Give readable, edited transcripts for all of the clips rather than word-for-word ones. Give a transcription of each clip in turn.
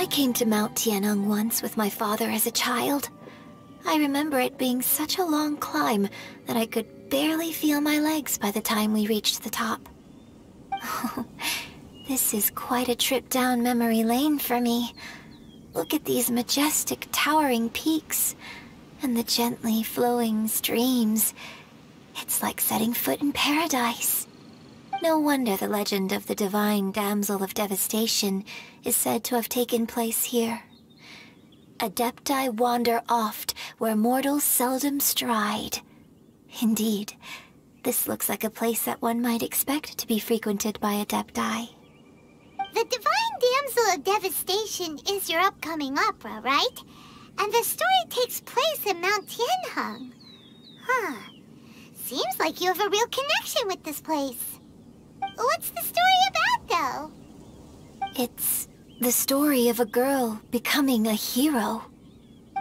I came to Mount Tianeng once with my father as a child. I remember it being such a long climb that I could barely feel my legs by the time we reached the top. This is quite a trip down memory lane for me. Look at these majestic, towering peaks and the gently flowing streams. It's like setting foot in paradise. No wonder the legend of the divine damsel of devastation is said to have taken place here. Adepti wander oft where mortals seldom stride. Indeed, this looks like a place that one might expect to be frequented by Adepti. The Divine Damsel of Devastation is your upcoming opera, right? And the story takes place in Mount Tianheng. Huh. Seems like you have a real connection with this place. What's the story about, though? It's the story of a girl becoming a hero.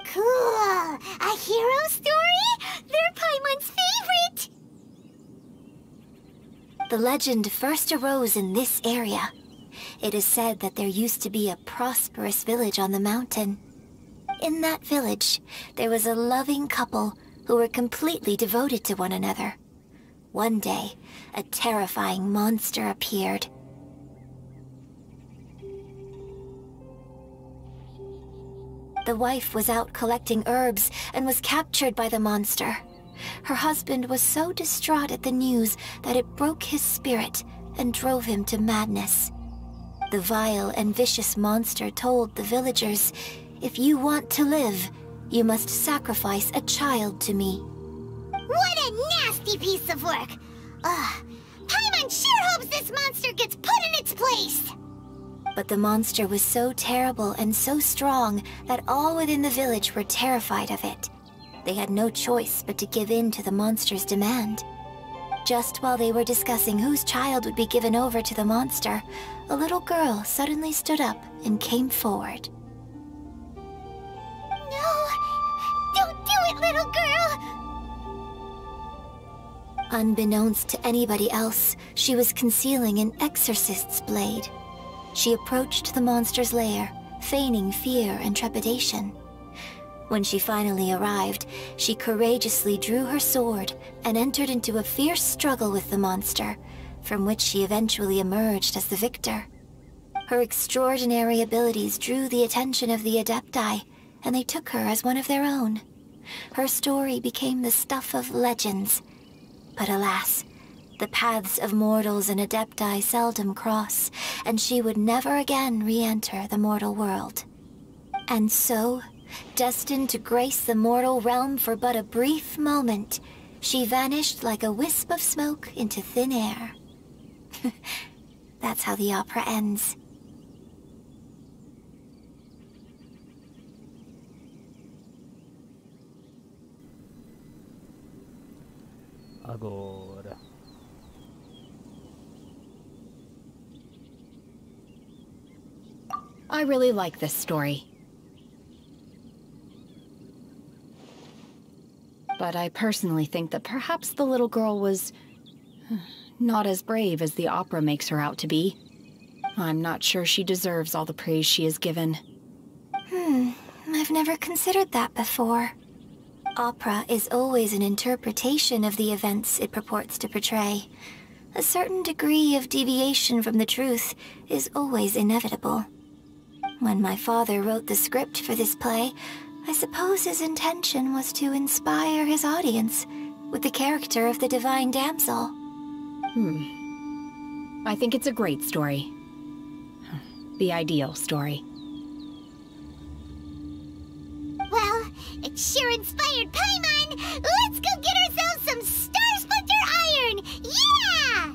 Cool! A hero story? They're Paimon's favorite! The legend first arose in this area. It is said that there used to be a prosperous village on the mountain. In that village, there was a loving couple who were completely devoted to one another. One day, a terrifying monster appeared. The wife was out collecting herbs and was captured by the monster. Her husband was so distraught at the news that it broke his spirit and drove him to madness. The vile and vicious monster told the villagers, "If you want to live, you must sacrifice a child to me." What a nasty piece of work! Ugh, Paimon sure hopes this monster gets put in its place! But the monster was so terrible and so strong that all within the village were terrified of it. They had no choice but to give in to the monster's demand. Just while they were discussing whose child would be given over to the monster, a little girl suddenly stood up and came forward. No! Don't do it, little girl! Unbeknownst to anybody else, she was concealing an exorcist's blade. She approached the monster's lair, feigning fear and trepidation. When she finally arrived, she courageously drew her sword and entered into a fierce struggle with the monster, from which she eventually emerged as the victor. Her extraordinary abilities drew the attention of the Adepti, and they took her as one of their own. Her story became the stuff of legends. But alas, the paths of mortals and Adepti seldom cross, and she would never again re-enter the mortal world. And so, destined to grace the mortal realm for but a brief moment, she vanished like a wisp of smoke into thin air. That's how the opera ends. Agora. I really like this story. But I personally think that perhaps the little girl was not as brave as the opera makes her out to be. I'm not sure she deserves all the praise she is given. I've never considered that before. Opera is always an interpretation of the events it purports to portray. A certain degree of deviation from the truth is always inevitable. When my father wrote the script for this play, I suppose his intention was to inspire his audience with the character of the Divine Damsel. I think it's a great story. The ideal story. Well, it sure inspired Paimon! Let's go get ourselves some Star Splinter Iron! Yeah!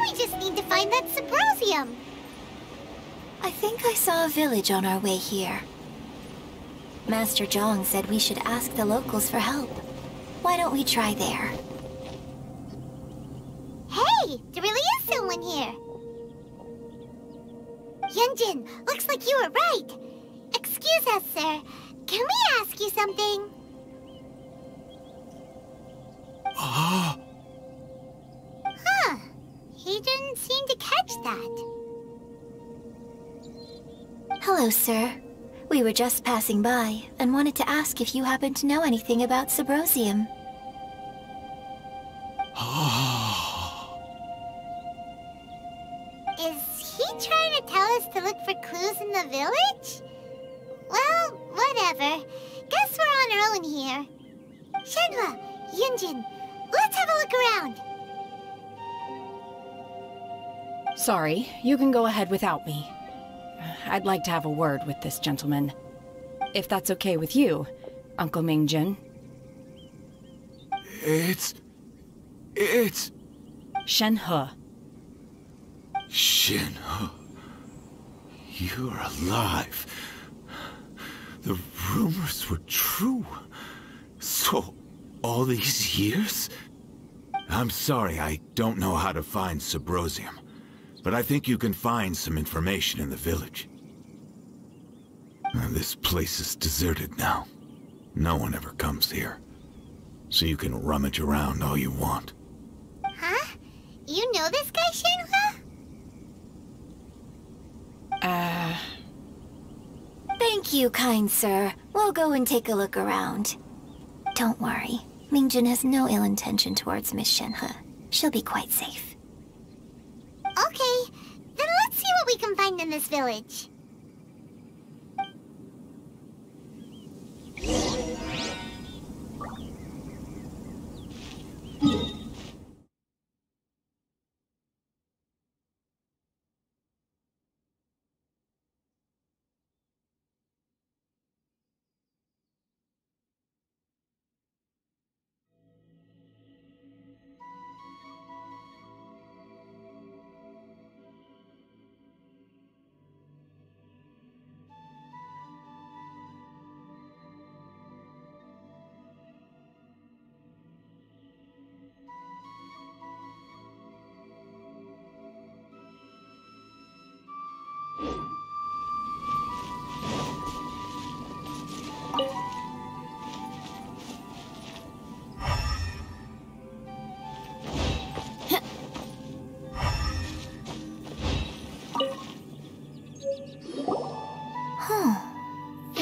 we just need to find that Subrosium. I think I saw a village on our way here. Master Zhong said we should ask the locals for help. Why don't we try there? Hey, there really is someone here. Yunjin, looks like you were right. Excuse us, sir. Can we ask you something? Huh. He didn't seem to catch that. Hello, sir. We were just passing by and wanted to ask if you happen to know anything about Subrosium. Is he trying to tell us to look for clues in the village? Well, whatever. Guess we're on our own here. Shenhua, Yunjin, let's have a look around. Sorry, you can go ahead without me. I'd like to have a word with this gentleman. If that's okay with you, Uncle Mingjin. It's... Shenhe. Shenhe. You're alive. The rumors were true. So, all these years? I'm sorry, I don't know how to find Subrosium. But I think you can find some information in the village. This place is deserted now. No one ever comes here. So you can rummage around all you want. Huh? You know this guy, Shenhua? Thank you, kind sir. We'll go and take a look around. Don't worry. Mingjin has no ill intention towards Miss Shenhe. She'll be quite safe. Okay, then let's see what we can find in this village.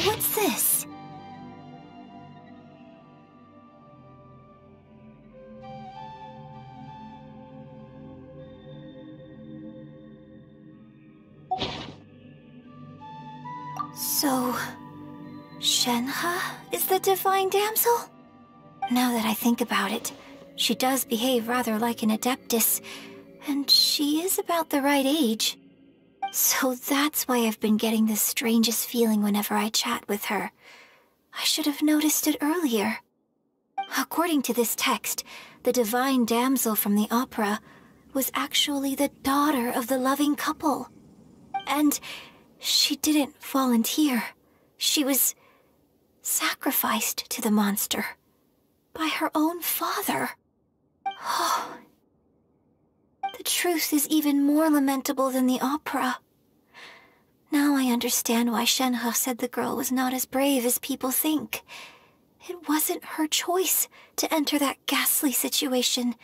What's this? So, Shenhe is the divine damsel? Now that I think about it, she does behave rather like an adeptus, and she is about the right age. So that's why I've been getting the strangest feeling whenever I chat with her. I should have noticed it earlier. According to this text, the divine damsel from the opera was actually the daughter of the loving couple. And she didn't volunteer. She was sacrificed to the monster by her own father. Oh, the truth is even more lamentable than the opera. Now I understand why Shenhe said the girl was not as brave as people think. It wasn't her choice to enter that ghastly situation.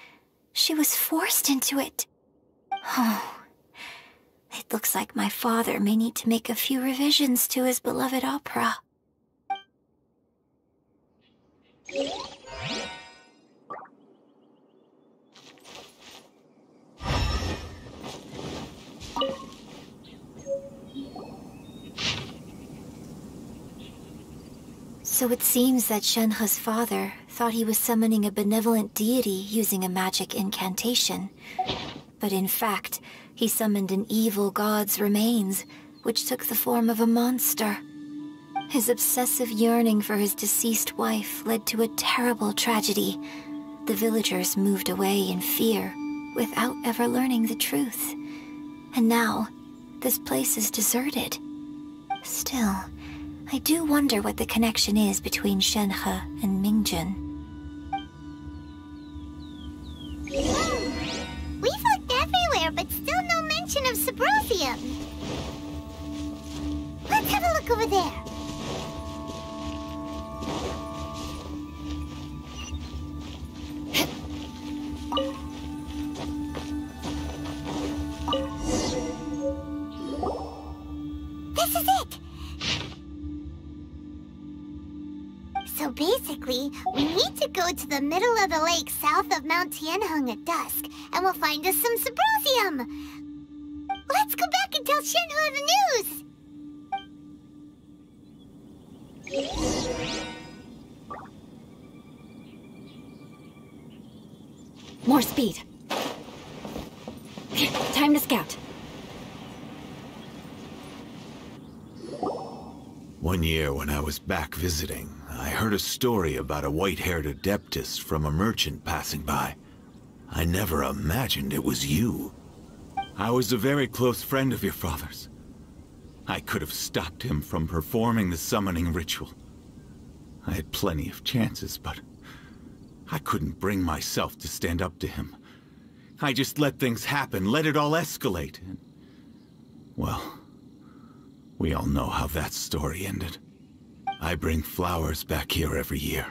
She was forced into it. Oh, it looks like my father may need to make a few revisions to his beloved opera. So it seems that Shenhe's father thought he was summoning a benevolent deity using a magic incantation. But in fact, he summoned an evil god's remains, which took the form of a monster. His obsessive yearning for his deceased wife led to a terrible tragedy. The villagers moved away in fear, without ever learning the truth. And now, this place is deserted. Still, I do wonder what the connection is between Shenhe and Mingjun. We've looked everywhere, but still no mention of Sabrosium. Let's have a look over there. This is it! So basically, we need to go to the middle of the lake south of Mount Tianheng at dusk, and we'll find us some Sabrosium! Let's go back and tell Shenhe the news! More speed. Time to scout. One year when I was back visiting, I heard a story about a white-haired adeptus from a merchant passing by. I never imagined it was you. I was a very close friend of your father's. I could have stopped him from performing the summoning ritual. I had plenty of chances, but I couldn't bring myself to stand up to him. I just let things happen, let it all escalate. And, well, we all know how that story ended. I bring flowers back here every year.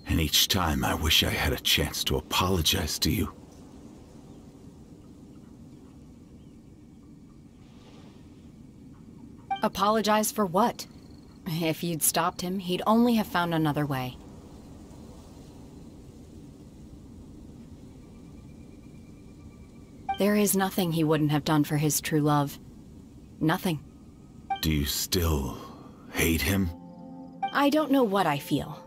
And each time I wish I had a chance to apologize to you. Apologize for what? If you'd stopped him, he'd only have found another way. There is nothing he wouldn't have done for his true love. Nothing. Do you still hate him? I don't know what I feel.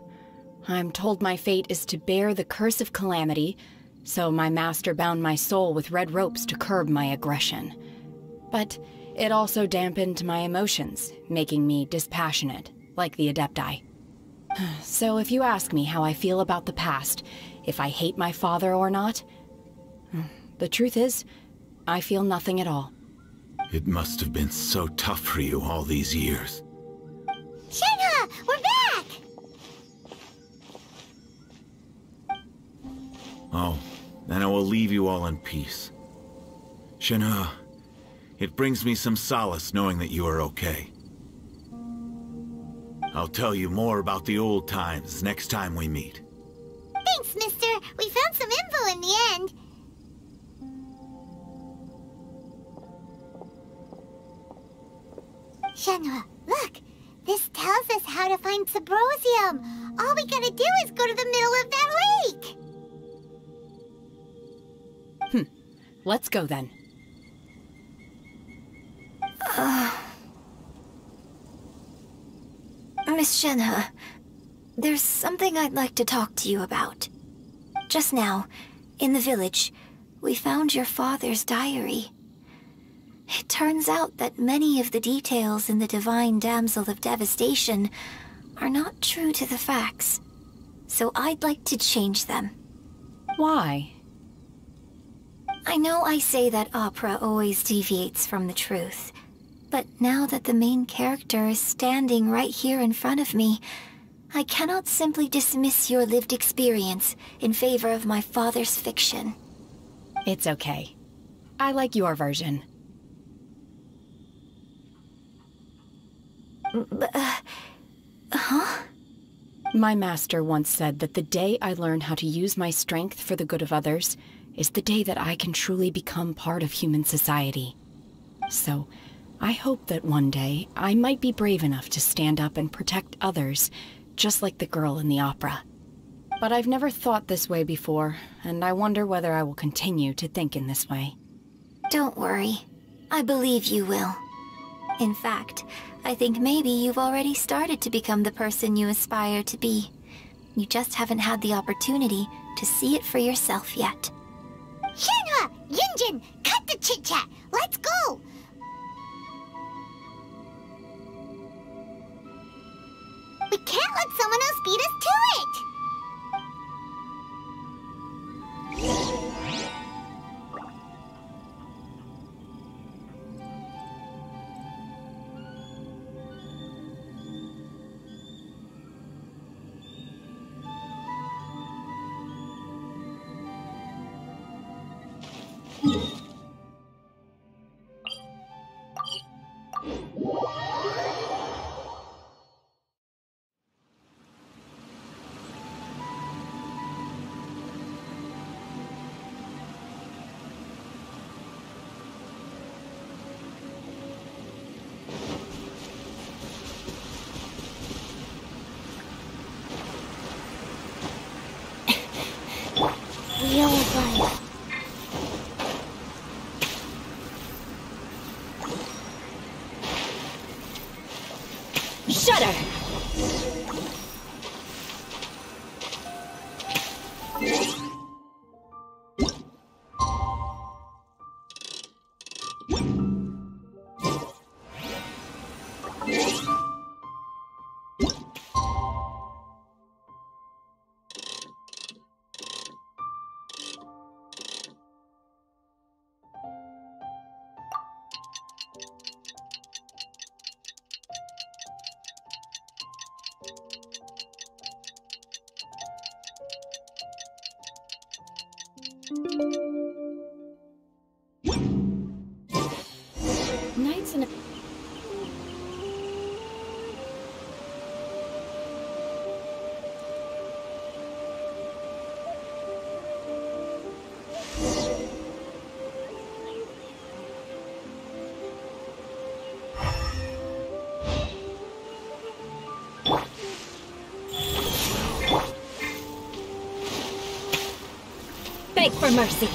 I'm told my fate is to bear the curse of calamity, so my master bound my soul with red ropes to curb my aggression. But it also dampened my emotions, making me dispassionate, like the Adepti. So if you ask me how I feel about the past, if I hate my father or not, the truth is, I feel nothing at all. It must have been so tough for you all these years. Shenhe, we're back! Oh, then I will leave you all in peace. Shenhe, it brings me some solace knowing that you are okay. I'll tell you more about the old times next time we meet. Thanks, mister. We found some info in the end. Shenhe, look! This tells us how to find Sabrosium. All we gotta do is go to the middle of that lake. Let's go then. Miss Shenhe, there's something I'd like to talk to you about. Just now, in the village, we found your father's diary. It turns out that many of the details in the Divine Damsel of Devastation are not true to the facts, so I'd like to change them. Why? I know I say that opera always deviates from the truth, but now that the main character is standing right here in front of me, I cannot simply dismiss your lived experience in favor of my father's fiction. It's okay. I like your version. Huh? My master once said that the day I learn how to use my strength for the good of others is the day that I can truly become part of human society. So, I hope that one day I might be brave enough to stand up and protect others, just like the girl in the opera. But I've never thought this way before, and I wonder whether I will continue to think in this way. Don't worry. I believe you will. In fact, I think maybe you've already started to become the person you aspire to be. You just haven't had the opportunity to see it for yourself yet. Shenhe! Yunjin! Cut the chit-chat! Let's go! We can't let someone else beat us to it! Shudder! Knights and... Beg for mercy.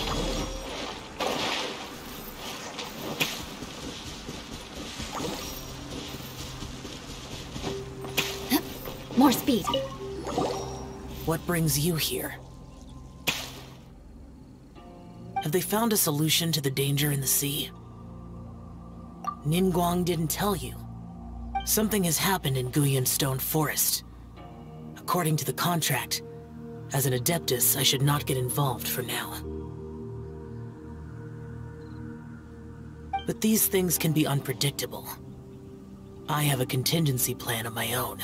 More speed. What brings you here? Have they found a solution to the danger in the sea? Ningguang didn't tell you. Something has happened in Guyan Stone Forest. According to the contract, as an Adeptus, I should not get involved for now. But these things can be unpredictable. I have a contingency plan of my own.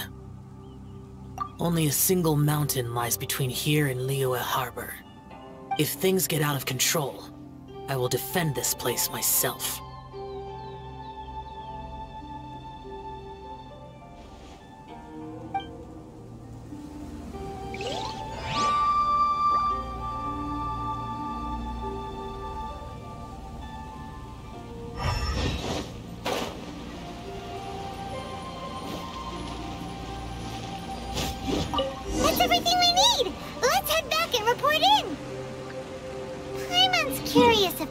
Only a single mountain lies between here and Liyue Harbor. If things get out of control, I will defend this place myself. That's everything we need! Let's head back and report in! Paimon's curious if...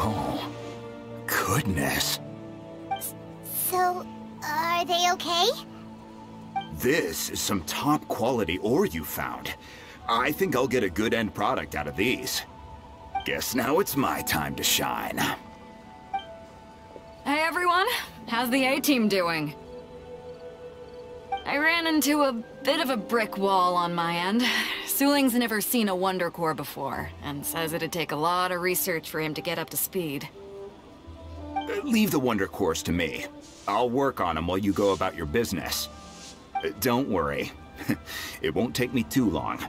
Oh, goodness. So, are they okay? This is some top quality ore you found. I think I'll get a good end product out of these. Guess now it's my time to shine. Hey everyone, how's the A-team doing? I ran into a bit of a brick wall on my end. Suling's never seen a Wonder Core before, and says it'd take a lot of research for him to get up to speed. Leave the Wonder Cores to me. I'll work on them while you go about your business. Don't worry. It won't take me too long.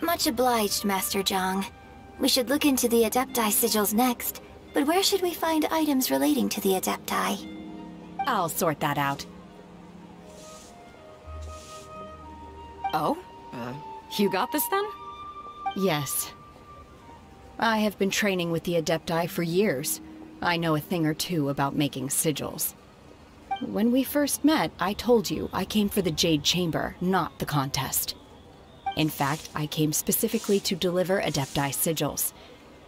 Much obliged, Master Zhang. We should look into the Adepti sigils next, but where should we find items relating to the Adepti? I'll sort that out. Oh? You got this then? Yes. I have been training with the Adepti for years. I know a thing or two about making sigils. When we first met, I told you I came for the Jade Chamber, not the contest. In fact, I came specifically to deliver Adepti sigils.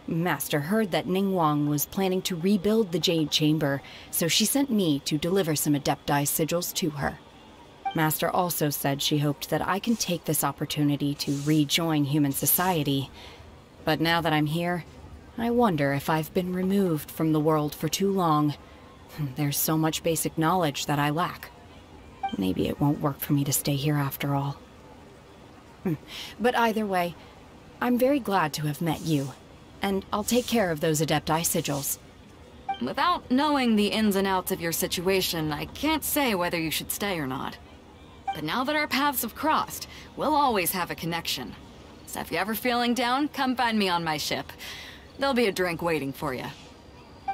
Master heard that Ningguang was planning to rebuild the Jade Chamber, so she sent me to deliver some Adepti sigils to her. Master also said she hoped that I can take this opportunity to rejoin human society. But now that I'm here, I wonder if I've been removed from the world for too long. There's so much basic knowledge that I lack. Maybe it won't work for me to stay here after all. But either way, I'm very glad to have met you. and I'll take care of those Adepti sigils. Without knowing the ins and outs of your situation, I can't say whether you should stay or not. But now that our paths have crossed, we'll always have a connection. So if you're ever feeling down, come find me on my ship. There'll be a drink waiting for you.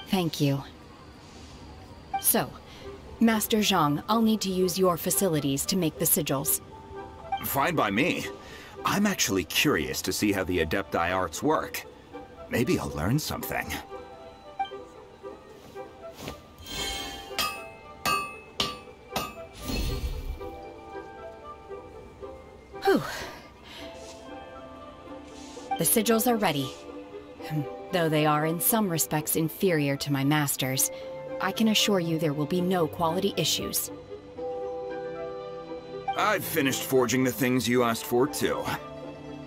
Thank you. So, Master Zhang, I'll need to use your facilities to make the sigils. Fine by me. I'm actually curious to see how the Adepti arts work. Maybe I'll learn something. Whew. The sigils are ready. Though they are in some respects inferior to my master's, I can assure you there will be no quality issues. I've finished forging the things you asked for, too.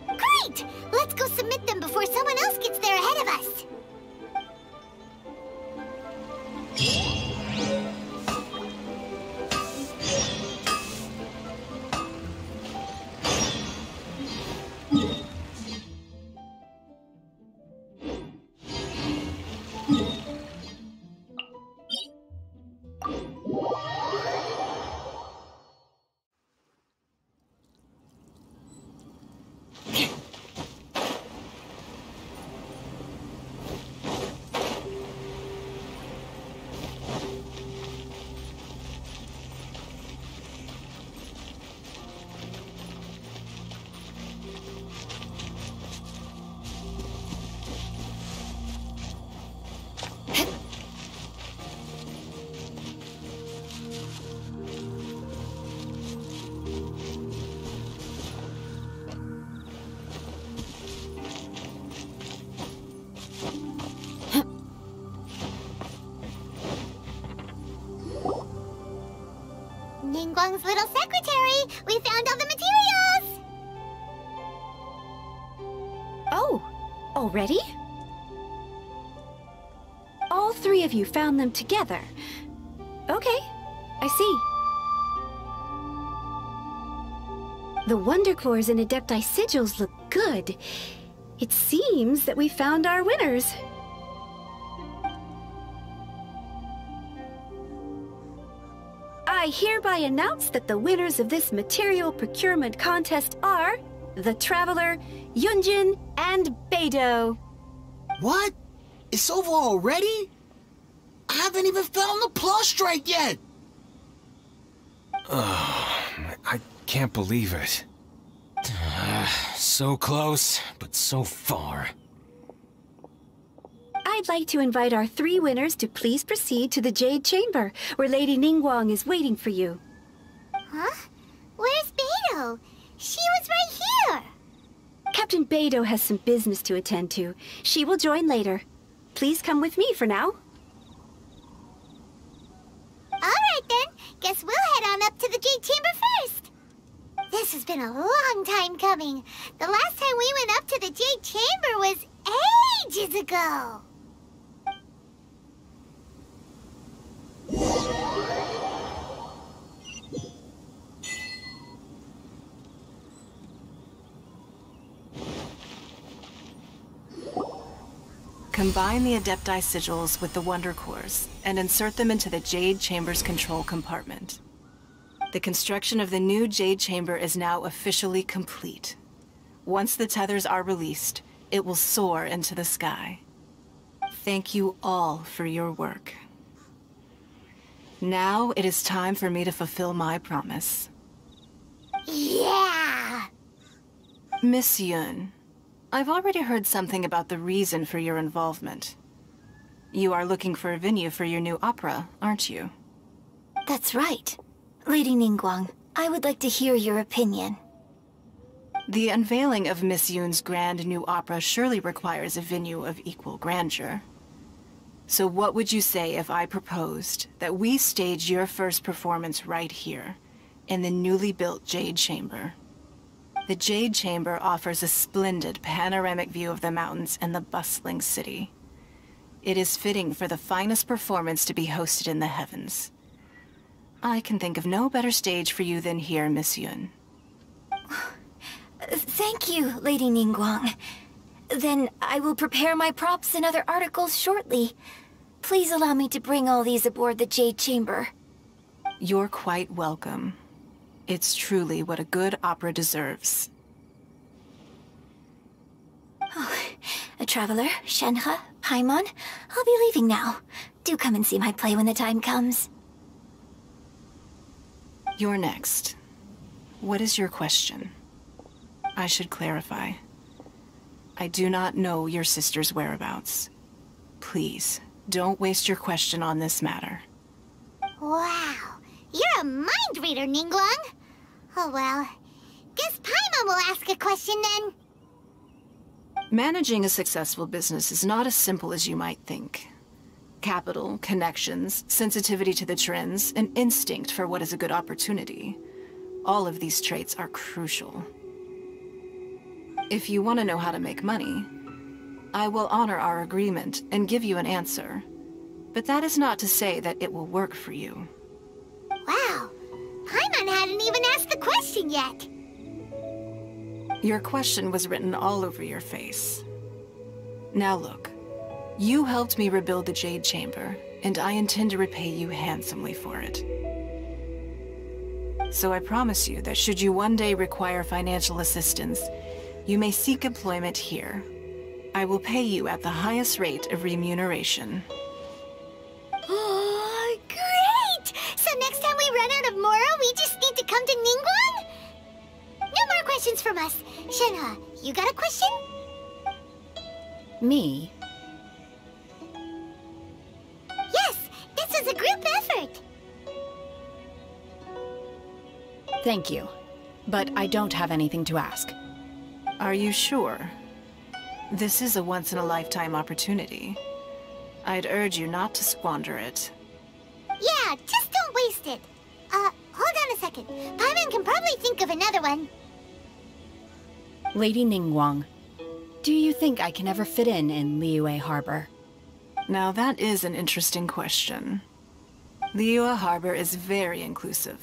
Great! Let's go submit them before someone else gets there ahead of us. Ningguang's little secretary! We found all the materials! Oh, already? All three of you found them together. Okay, I see. The Wonder Cores and Adepti sigils look good. It seems that we found our winners. I hereby announce that the winners of this material procurement contest are the Traveler, Yunjin, and Beidou. What? It's over already? I haven't even found the plus strike yet! I can't believe it. So close, but so far. I'd like to invite our three winners to please proceed to the Jade Chamber, where Lady Ningguang is waiting for you. Huh? Where's Beidou? She was right here! Captain Beidou has some business to attend to. She will join later. Please come with me for now. Alright then, guess we'll head on up to the Jade Chamber first. This has been a long time coming. The last time we went up to the Jade Chamber was ages ago. Combine the Adepti sigils with the Wonder Cores and insert them into the Jade Chamber's control compartment. The construction of the new Jade Chamber is now officially complete. Once the tethers are released, it will soar into the sky. Thank you all for your work. Now it is time for me to fulfill my promise. Yeah! Miss Yun, I've already heard something about the reason for your involvement. You are looking for a venue for your new opera, aren't you? That's right. Lady Ningguang, I would like to hear your opinion. The unveiling of Miss Yun's grand new opera surely requires a venue of equal grandeur. So what would you say if I proposed that we stage your first performance right here, in the newly built Jade Chamber? The Jade Chamber offers a splendid panoramic view of the mountains and the bustling city. It is fitting for the finest performance to be hosted in the heavens. I can think of no better stage for you than here, Miss Yun. Thank you, Lady Ningguang. Then I will prepare my props and other articles shortly. Please allow me to bring all these aboard the Jade Chamber. You're quite welcome. It's truly what a good opera deserves. Oh, a traveler, Shenhe, Paimon, I'll be leaving now. Do come and see my play when the time comes. You're next. What is your question? I should clarify. I do not know your sister's whereabouts. Please, don't waste your question on this matter. Wow, you're a mind reader, Ningguang. Oh well, guess Paimon will ask a question then. Managing a successful business is not as simple as you might think. Capital, connections, sensitivity to the trends, and instinct for what is a good opportunity. All of these traits are crucial. If you want to know how to make money, I will honor our agreement and give you an answer. But that is not to say that it will work for you. Wow, Paimon hadn't even asked the question yet. Your question was written all over your face. Now look, you helped me rebuild the Jade Chamber, and I intend to repay you handsomely for it. So I promise you that should you one day require financial assistance, you may seek employment here. I will pay you at the highest rate of remuneration. Oh, great! So next time we run out of Moro, we just need to come to Ningguang? No more questions from us. Shenhe, you got a question? Me? Yes, this is a group effort. Thank you. But I don't have anything to ask. Are you sure? This is a once-in-a-lifetime opportunity. I'd urge you not to squander it. Yeah, just don't waste it. Hold on a second. Paimon can probably think of another one. Lady Ningguang, do you think I can ever fit in Liyue Harbor? Now that is an interesting question. Liyue Harbor is very inclusive.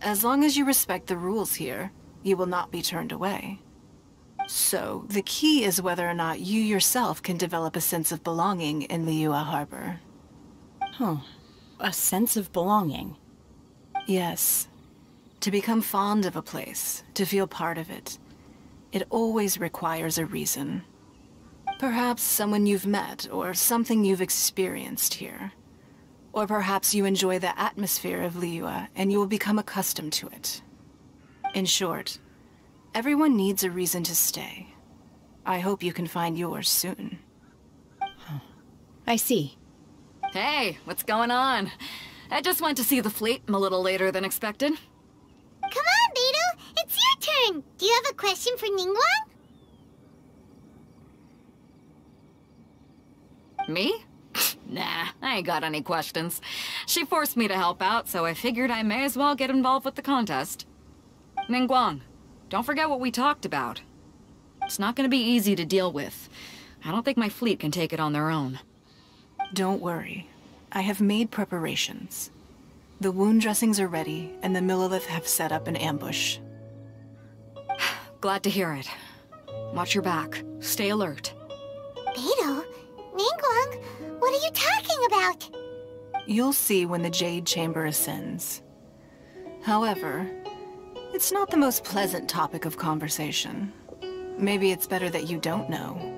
As long as you respect the rules here, you will not be turned away. So, the key is whether or not you yourself can develop a sense of belonging in Liyue Harbor. Huh. A sense of belonging? Yes. To become fond of a place, to feel part of it, it always requires a reason. Perhaps someone you've met, or something you've experienced here. Or perhaps you enjoy the atmosphere of Liyue, and you will become accustomed to it. In short, everyone needs a reason to stay. I hope you can find yours soon. I see. Hey, what's going on? I just went to see the fleet a little later than expected. Come on, Beidou! It's your turn! Do you have a question for Ningguang? Me? Nah, I ain't got any questions. She forced me to help out, so I figured I may as well get involved with the contest. Ningguang, don't forget what we talked about. It's not gonna be easy to deal with. I don't think my fleet can take it on their own. Don't worry. I have made preparations. The wound dressings are ready, and the Millilith have set up an ambush. Glad to hear it. Watch your back. Stay alert. Beidou? Ningguang? What are you talking about? You'll see when the Jade Chamber ascends. However, it's not the most pleasant topic of conversation. Maybe it's better that you don't know.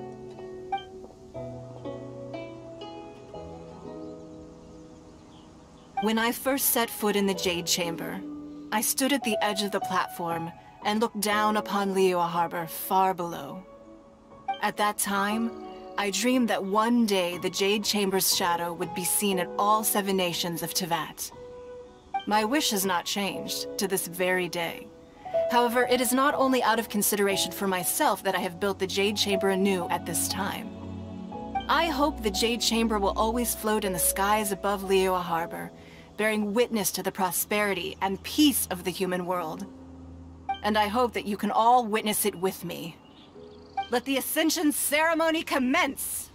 When I first set foot in the Jade Chamber, I stood at the edge of the platform and looked down upon Liyue Harbor far below. At that time, I dreamed that one day the Jade Chamber's shadow would be seen at all 7 nations of Teyvat. My wish has not changed to this very day. However, it is not only out of consideration for myself that I have built the Jade Chamber anew at this time. I hope the Jade Chamber will always float in the skies above Liyue Harbor, bearing witness to the prosperity and peace of the human world. And I hope that you can all witness it with me. Let the Ascension ceremony commence!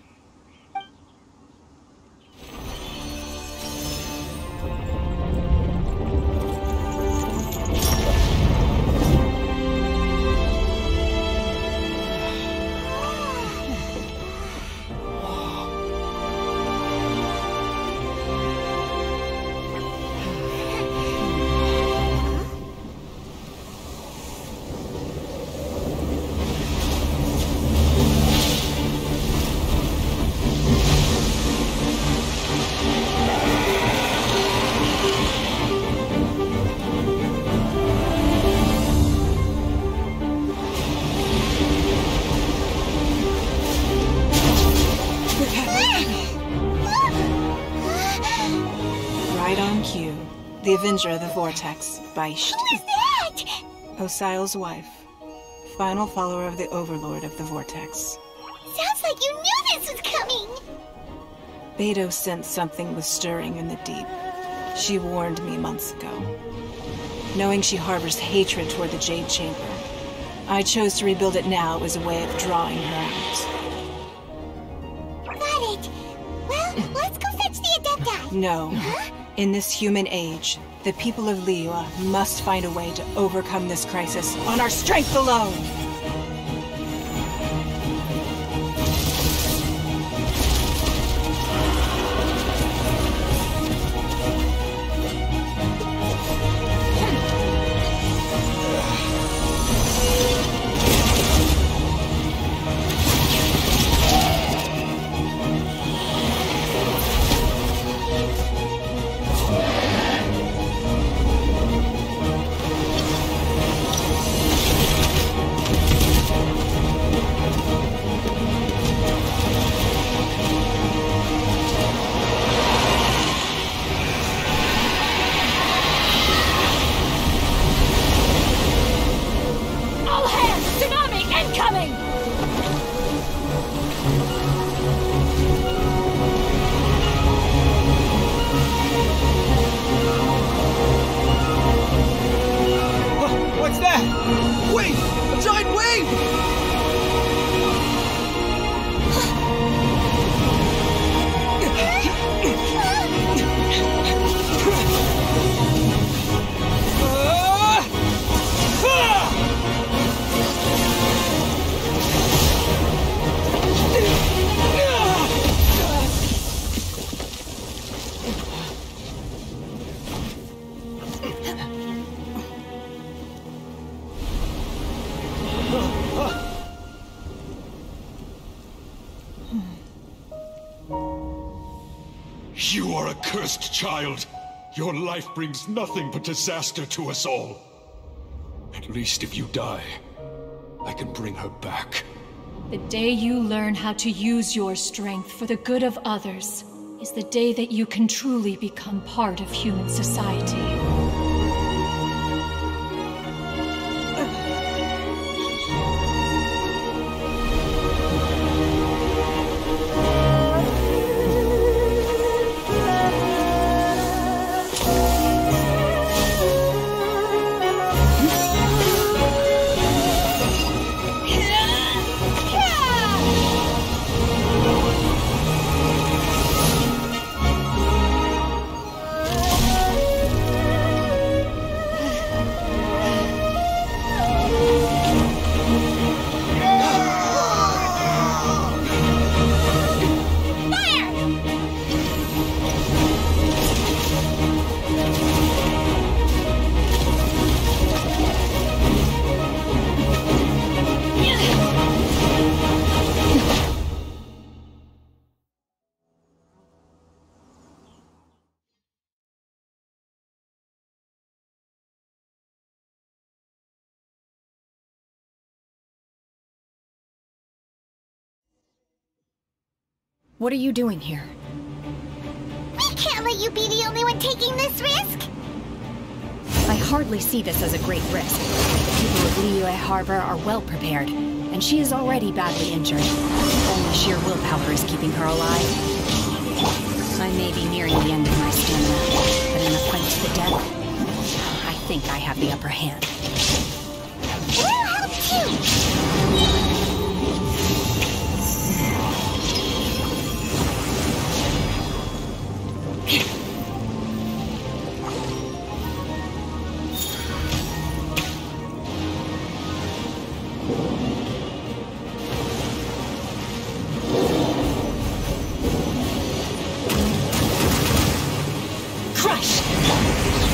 The Avenger of the Vortex, Beisht. Who is that? Osial's wife. Final follower of the Overlord of the Vortex. Sounds like you knew this was coming! Beidou sensed something was stirring in the deep. She warned me months ago. Knowing she harbors hatred toward the Jade Chamber, I chose to rebuild it now as a way of drawing her out. Got it! Well, let's go fetch the Adepti! No. Huh? In this human age, the people of Liyue must find a way to overcome this crisis on our strength alone! You are a cursed child. Your life brings nothing but disaster to us all. At least if you die, I can bring her back. The day you learn how to use your strength for the good of others is the day that you can truly become part of human society. What are you doing here? We can't let you be the only one taking this risk! I hardly see this as a great risk. The people of Liyue Harbor are well prepared, and she is already badly injured. Only sheer willpower is keeping her alive. I may be nearing the end of my stamina, but in a fight to the death, I think I have the upper hand. We'll help you!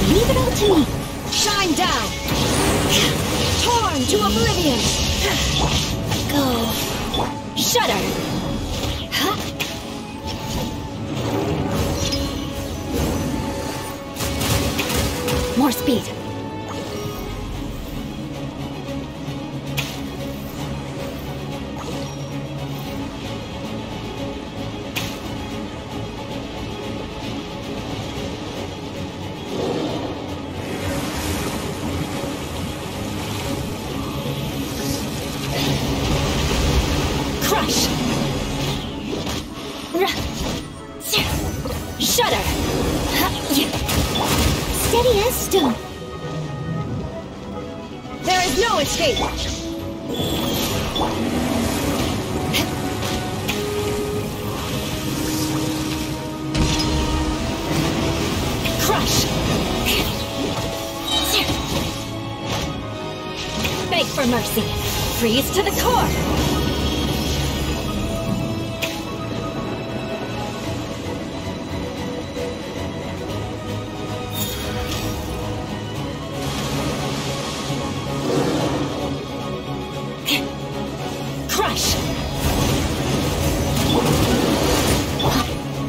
Leave it all to me! Shine down! Torn to oblivion! Go! Shudder! Huh? More speed! escape! Crush! Beg for mercy! Freeze to the core! Crush!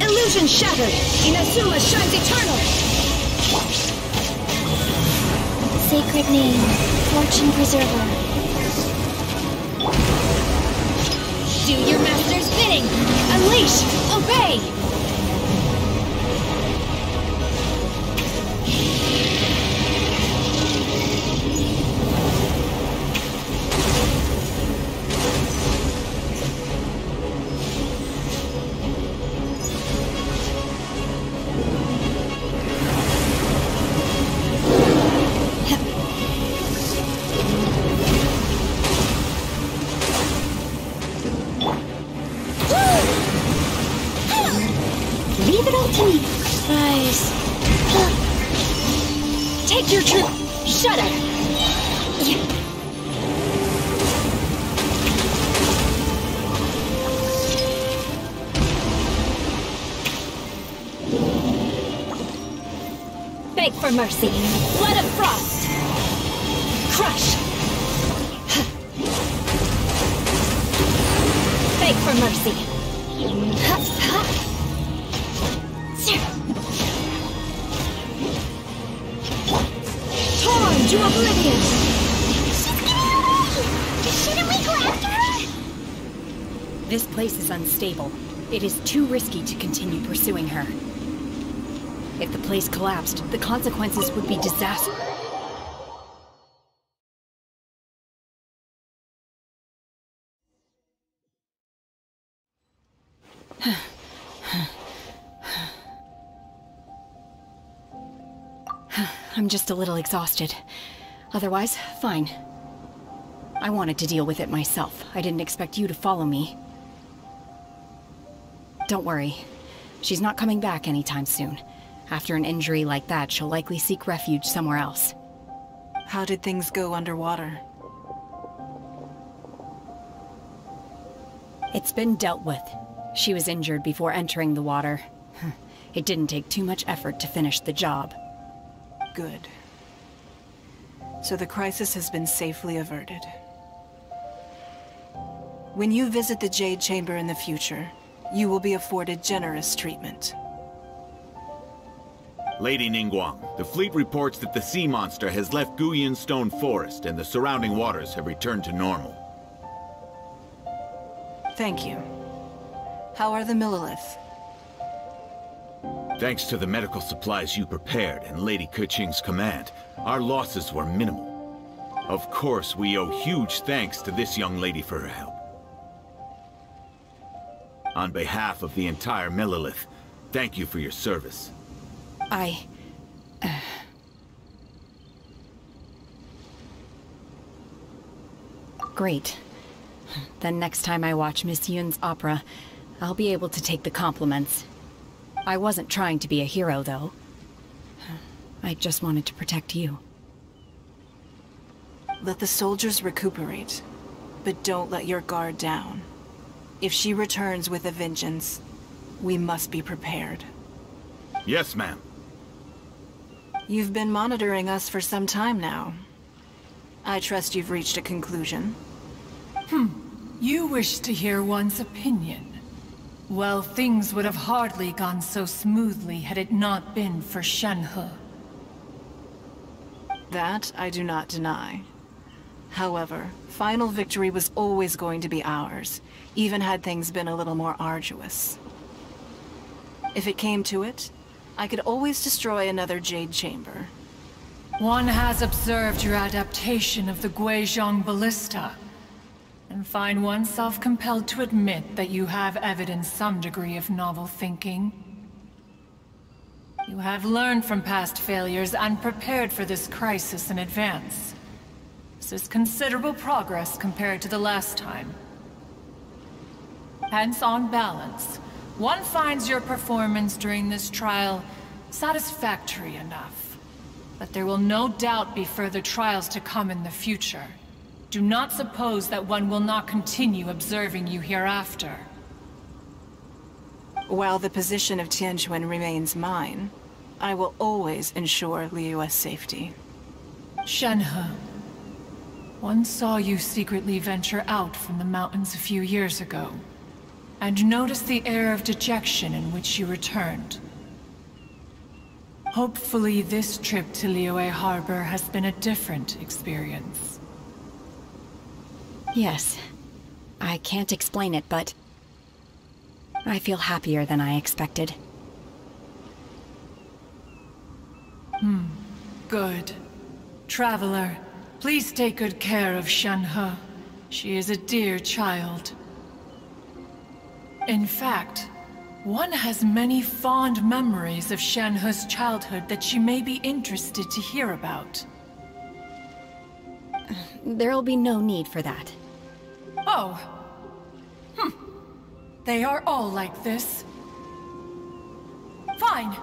Illusion shattered! Inazuma shines eternal! Sacred name, Fortune Preserver. Do your master's bidding! Unleash! Obey! Leave it all to me. Rise. Take your troop! Shudder! Beg for mercy! Blood of frost! Crush! Beg for mercy! Torn to oblivion! She's getting away! Shouldn't we go after her? This place is unstable. It is too risky to continue pursuing her. If the place collapsed, the consequences would be disaster. I'm just a little exhausted. Otherwise, fine. I wanted to deal with it myself. I didn't expect you to follow me. Don't worry. She's not coming back anytime soon. After an injury like that, she'll likely seek refuge somewhere else. How did things go underwater? It's been dealt with. She was injured before entering the water. It didn't take too much effort to finish the job. Good. So the crisis has been safely averted. When you visit the Jade Chamber in the future, you will be afforded generous treatment. Lady Ningguang, the fleet reports that the sea monster has left Guyan Stone Forest and the surrounding waters have returned to normal. Thank you. How are the Millilith? Thanks to the medical supplies you prepared and Lady Keqing's command, our losses were minimal. Of course, we owe huge thanks to this young lady for her help. On behalf of the entire Millilith, thank you for your service. Great. Then next time I watch Miss Yun's opera, I'll be able to take the compliments. I wasn't trying to be a hero, though. I just wanted to protect you. Let the soldiers recuperate, but don't let your guard down. If she returns with a vengeance, we must be prepared. Yes, ma'am. You've been monitoring us for some time now. I trust you've reached a conclusion. You wish to hear one's opinion. Well, things would have hardly gone so smoothly had it not been for Shenhe. That I do not deny. However, final victory was always going to be ours, even had things been a little more arduous. If it came to it, I could always destroy another Jade Chamber. One has observed your adaptation of the Guizhong Ballista, and find oneself compelled to admit that you have evidenced some degree of novel thinking. You have learned from past failures and prepared for this crisis in advance. This is considerable progress compared to the last time. Hence, on balance, one finds your performance during this trial satisfactory enough. But there will no doubt be further trials to come in the future. Do not suppose that one will not continue observing you hereafter. While the position of Tianquan remains mine, I will always ensure Liyue's safety. Shenhe, one saw you secretly venture out from the mountains a few years ago, and noticed the air of dejection in which you returned. Hopefully this trip to Liyue Harbor has been a different experience. Yes. I can't explain it, but I feel happier than I expected. Good. Traveler, please take good care of Shenhe. She is a dear child. In fact, one has many fond memories of Shenhe's childhood that she may be interested to hear about. There'll be no need for that. Oh. They are all like this. Fine.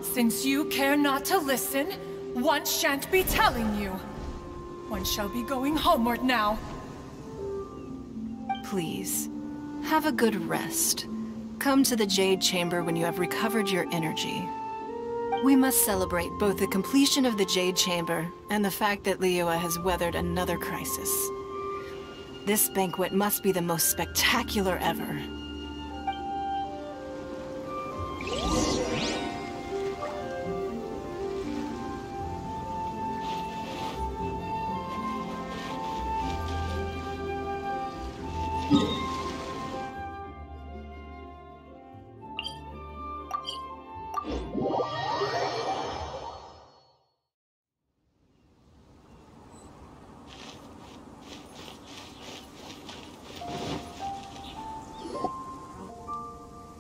Since you care not to listen, one shan't be telling you. One shall be going homeward now. Please, have a good rest. Come to the Jade Chamber when you have recovered your energy. We must celebrate both the completion of the Jade Chamber and the fact that Liyue has weathered another crisis. This banquet must be the most spectacular ever.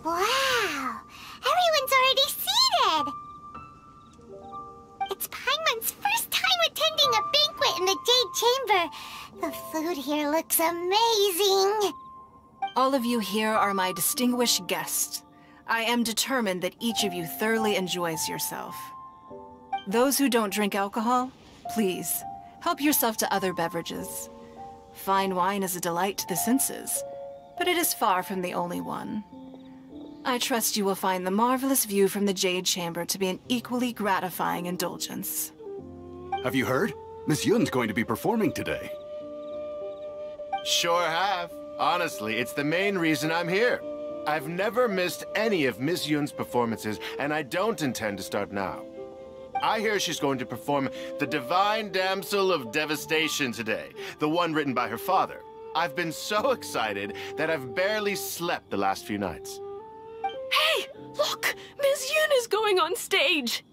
Wow! Everyone's already seated! It's Paimon's first time attending a banquet in the Jade Chamber. The food here looks amazing. All of you here are my distinguished guests. I am determined that each of you thoroughly enjoys yourself. Those who don't drink alcohol, please, help yourself to other beverages. Fine wine is a delight to the senses, but it is far from the only one. I trust you will find the marvelous view from the Jade Chamber to be an equally gratifying indulgence. Have you heard? Miss Yun's going to be performing today. Sure have. Honestly, it's the main reason I'm here. I've never missed any of Miss Yun's performances, and I don't intend to start now. I hear she's going to perform The Divine Damsel of Devastation today, the one written by her father. I've been so excited that I've barely slept the last few nights. Hey, look! Miss Yun is going on stage!